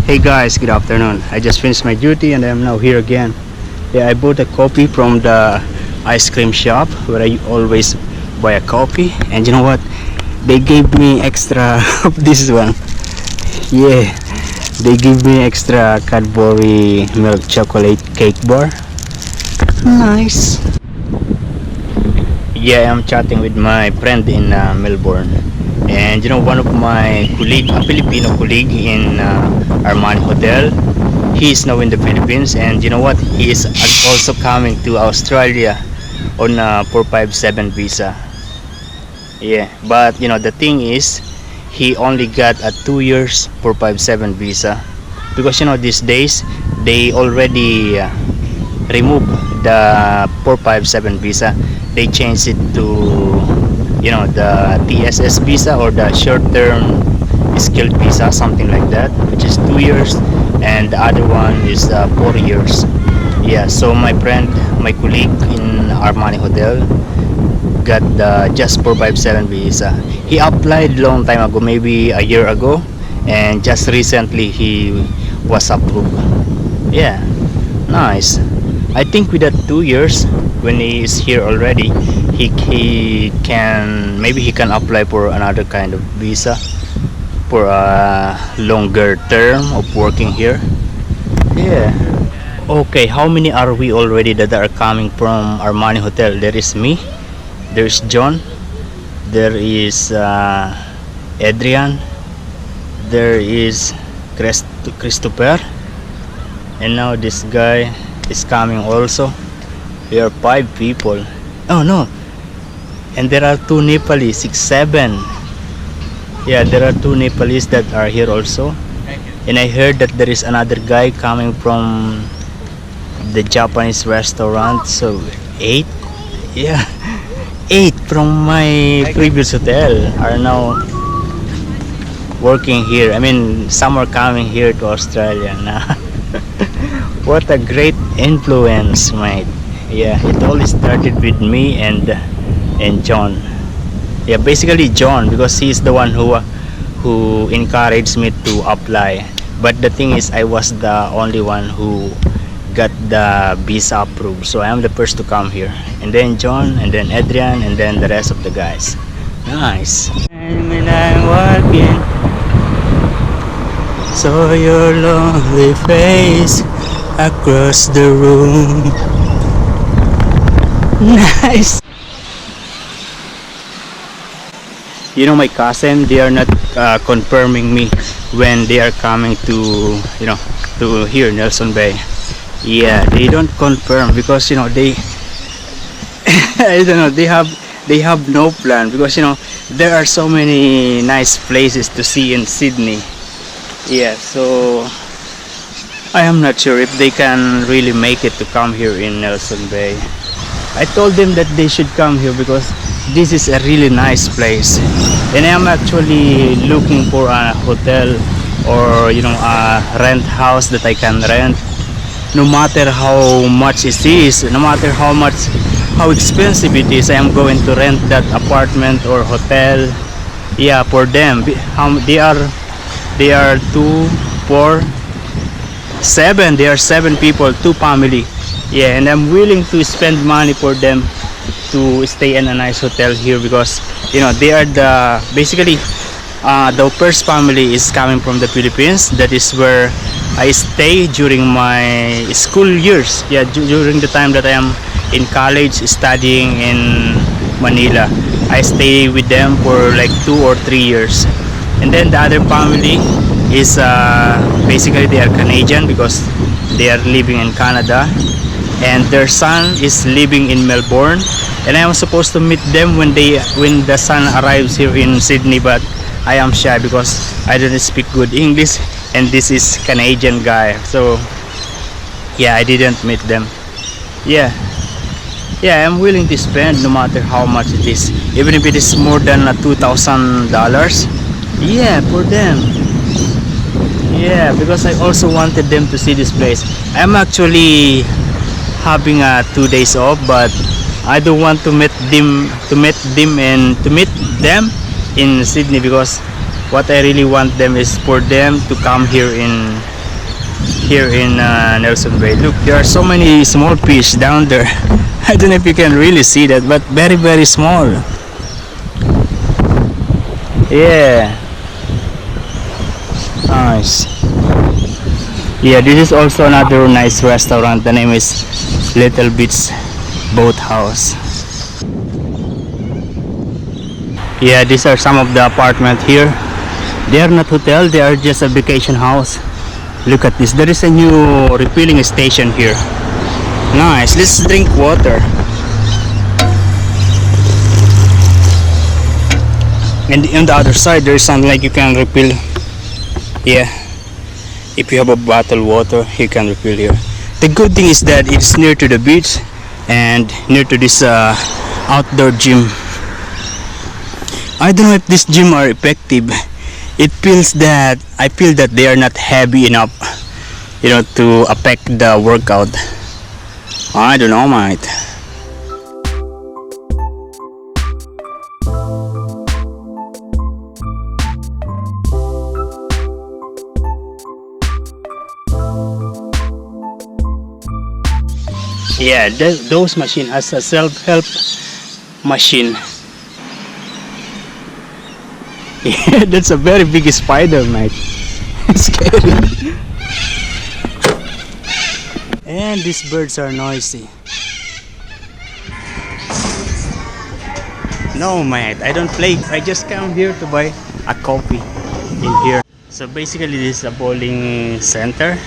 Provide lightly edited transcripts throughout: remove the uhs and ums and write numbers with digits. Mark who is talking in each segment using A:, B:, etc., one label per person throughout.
A: Hey guys, good afternoon. I just finished my duty and I'm now here again. Yeah, I bought a coffee from the ice cream shop where I always buy a coffee. And you know what? They gave me extra of this one. Yeah, they give me extra Cadbury milk chocolate cake bar. Nice. Yeah, I'm chatting with my friend in Melbourne. And you know, one of my colleague, a Filipino colleague in Armani Hotel, he is now in the Philippines. And you know what? He is also coming to Australia on a 457 visa. Yeah, but you know, the thing is, he only got a 2 years 457 visa because you know, these days they already removed the 457 visa. They changed it to, you know, the TSS visa, or the short-term skilled visa, something like that, which is 2 years, and the other one is 4 years. Yeah, so my friend, my colleague in Armani Hotel got the just 457 visa. He applied long time ago, maybe a year ago, and just recently he was approved. Yeah, nice. I think with that 2 years, when he is here already, he can, maybe he can apply for another kind of visa for a longer term of working here. Yeah. Okay, how many are we already that are coming from Armani Hotel? There is me, there's John, there is Adrian, there is Christopher, and now this guy is coming also. We are 5 people. Oh no, and there are 2 Nepalese, 6, 7. Yeah, there are 2 Nepalese that are here also. And I heard that there is another guy coming from the Japanese restaurant, so 8. Yeah, 8 from my previous hotel are now working here. I mean, some are coming here to Australia now. What a great influence, mate. Yeah, it all started with me and John. Yeah, basically John, because he's the one who encouraged me to apply. But the thing is, I was the only one who got the visa approved, so I am the first to come here. And then John, and then Adrian, and then the rest of the guys. Nice. And when I'm walking, saw your lonely face across the room. Nice. You know, my cousin, they are not confirming me when they are coming to, you know, to here Nelson Bay. Yeah, they don't confirm because you know, they I don't know, they have no plan, because you know, there are so many nice places to see in Sydney. Yeah, so I am not sure if they can really make it to come here in Nelson Bay. I told them that they should come here because this is a really nice place, and I am actually looking for a hotel, or you know, a rent house that I can rent, no matter how much it is, no matter how expensive it is. I am going to rent that apartment or hotel. Yeah, for them. They are 2, 4, 7. They are 7 people, 2 family. Yeah, and I'm willing to spend money for them to stay in a nice hotel here, because you know, they are the basically the first family is coming from the Philippines. That is where I stay during my school years. Yeah, during the time that I am in college studying in Manila, I stay with them for like 2 or 3 years. And then the other family is basically they are Canadian, because they are living in Canada, and their son is living in Melbourne, and I was supposed to meet them when the son arrives here in Sydney, but I am shy because I don't speak good English, and this is Canadian guy, so yeah, I didn't meet them. Yeah, I'm willing to spend no matter how much it is, even if it is more than $2,000. Yeah, for them. Yeah, because I also wanted them to see this place. I'm actually having 2 days off, but I don't want to meet them in Sydney, because what I really want them is for them to come here in here in Nelson Bay. Look, there are so many small fish down there. I don't know if you can really see that, but very, very small. Yeah, nice. Yeah, this is also another nice restaurant. The name is Little Beach Boat House. Yeah, these are some of the apartment here. They are not hotel, they are just a vacation house. Look at this, there is a new refilling station here. Nice, let's drink water. And on the other side there is something like you can refill. Yeah, if you have a bottled water you can refill here. The good thing is that it's near to the beach and near to this outdoor gym. I don't know if this gym are effective. It feels that I feel that they are not heavy enough, you know, to affect the workout. I don't know, mate. Yeah, those machine has a self-help machine. Yeah, that's a very big spider, mate. It's scary. And these birds are noisy. No, mate, I don't play. I just come here to buy a coffee in here. So basically this is a bowling center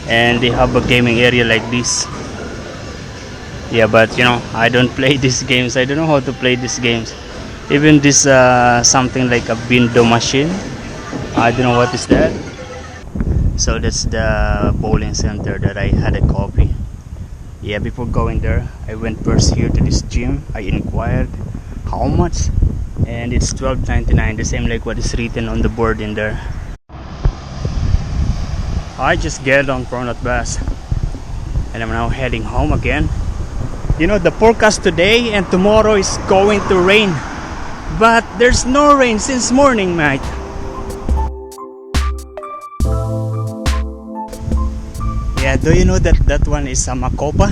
A: and they have a gaming area like this. Yeah, but you know, I don't play these games. I don't know how to play these games. Even this something like a window machine, I don't know what is that. So that's the bowling center that I had a coffee. Yeah, before going there I went first here to this gym. I inquired how much and it's $12.99, the same like what is written on the board in there. I just get on from that bus and I'm now heading home again. You know, the forecast today and tomorrow is going to rain. But there's no rain since morning, mate. Yeah, do you know that that one is a makopa?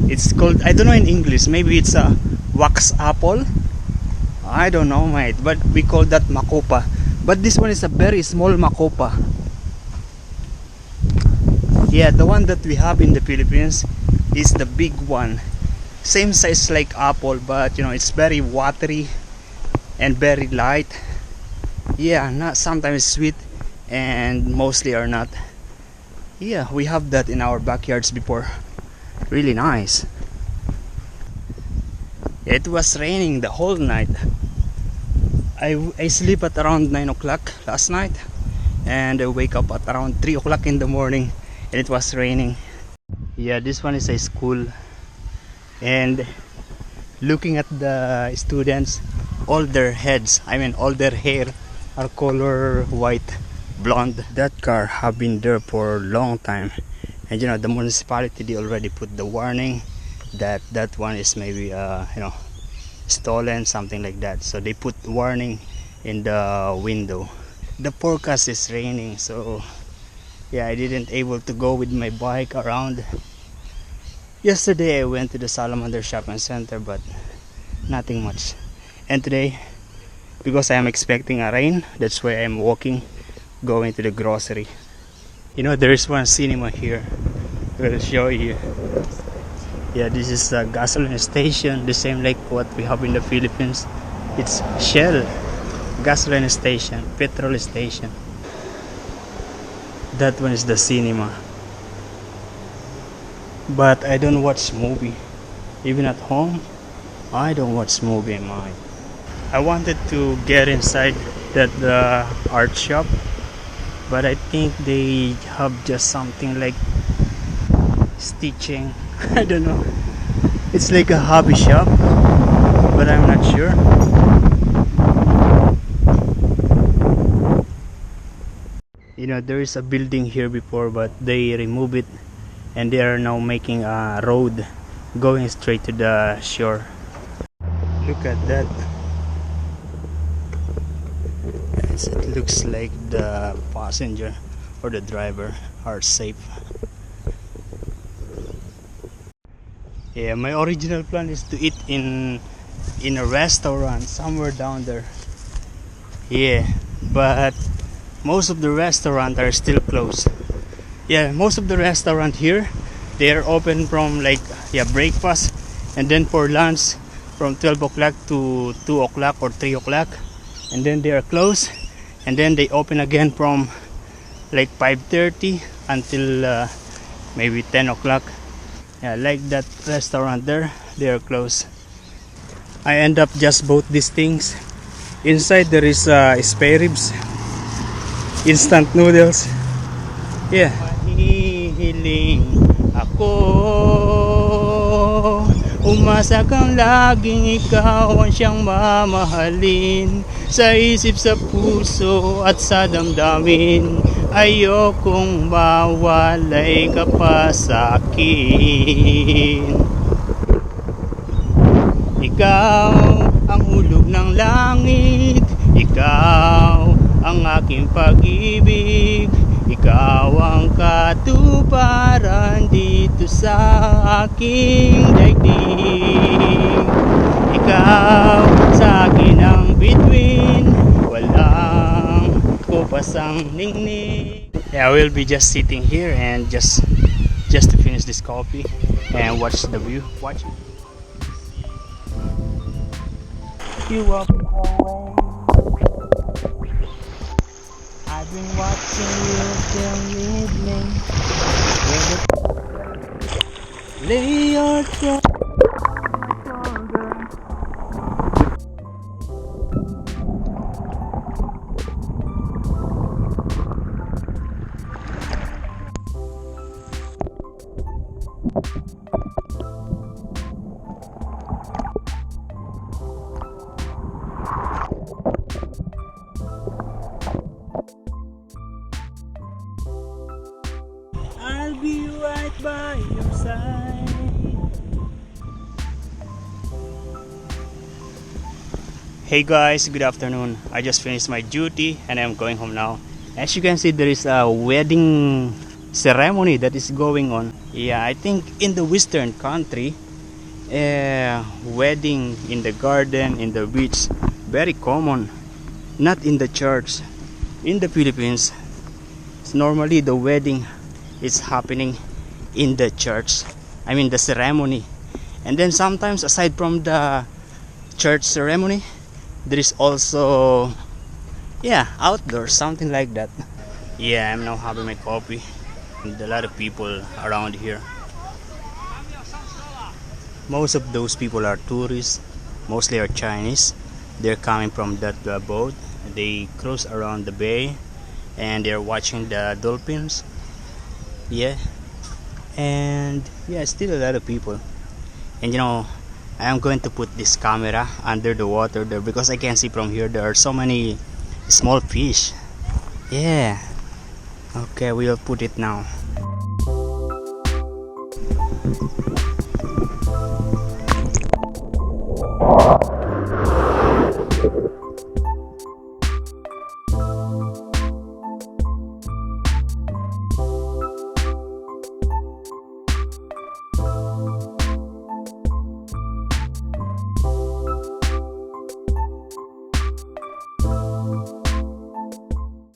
A: It's called, I don't know in English, maybe it's a wax apple. I don't know, mate, but we call that makopa. But this one is a very small makopa. Yeah, the one that we have in the Philippines is the big one. Same size like apple, but you know, it's very watery and very light. Yeah, not sometimes sweet and mostly are not. Yeah, we have that in our backyards before. Really nice. It was raining the whole night. I sleep at around 9 o'clock last night and I wake up at around 3 o'clock in the morning and it was raining. Yeah, this one is a school and looking at the students, all their heads, I mean all their hair are color white, blonde. That car have been there for a long time and you know the municipality, they already put the warning that that one is maybe you know, stolen, something like that. So they put warning in the window. The forecast is raining, so yeah, I didn't able to go with my bike around. Yesterday I went to the Salamander Shopping Center but nothing much. And today, because I am expecting a rain, that's why I'm walking, going to the grocery. You know, there is one cinema here. I'll show you. Yeah, this is a gasoline station, the same like what we have in the Philippines. It's Shell gasoline station, petrol station. That one is the cinema. But I don't watch movie. Even at home, I don't watch movie, man. I wanted to get inside that art shop, but I think they have just something like stitching. I don't know. It's like a hobby shop, but I'm not sure. You know, there is a building here before, but they remove it and they are now making a road going straight to the shore. Look at that. It looks like the passenger or the driver. are safe. Yeah, my original plan is to eat in a restaurant somewhere down there. Yeah, but most of the restaurants are still closed. Yeah, most of the restaurant here, they are open from like breakfast, and then for lunch from 12 o'clock to 2 o'clock or 3 o'clock, and then they are closed, and then they open again from like 5:30 until maybe 10 o'clock. Yeah, like that restaurant there, they are closed. I end up just bought these things. Inside there is spare ribs, instant noodles. Yeah. Mahihiling ako, umasa kang laging ikaw ang siyang mamahalin. Sa isip, sa puso at sa damdamin, ayokong mawalay ka pa sa akin. Ikaw ang hulog ng langit, ikaw ang aking pag-ibig, ikaw ang katuparan dito sa aking daigdig. Ikaw sa akin ang bituin, walang kupasang ningning. Yeah, I will be just sitting here and just to finish this coffee and watch the view. Watch it. You walk away, I've been watching you till evening. Lay your throat. I'll be right by your side. Hey guys, good afternoon. I just finished my duty and I'm going home now. As you can see, there is a wedding ceremony that is going on. Yeah, I think in the western country, wedding in the garden, in the beach, very common. Not in the church. In the Philippines, normally the wedding is happening in the church. I mean the ceremony. And then sometimes aside from the church ceremony, there is also outdoors, something like that. Yeah, I'm now having my coffee. And a lot of people around here. Most of those people are tourists, mostly are Chinese. They're coming from that boat. They cruise around the bay and they're watching the dolphins. Yeah, and yeah, still a lot of people. And you know, I am going to put this camera under the water there because I can see from here there are so many small fish. Yeah, okay, we'll put it now.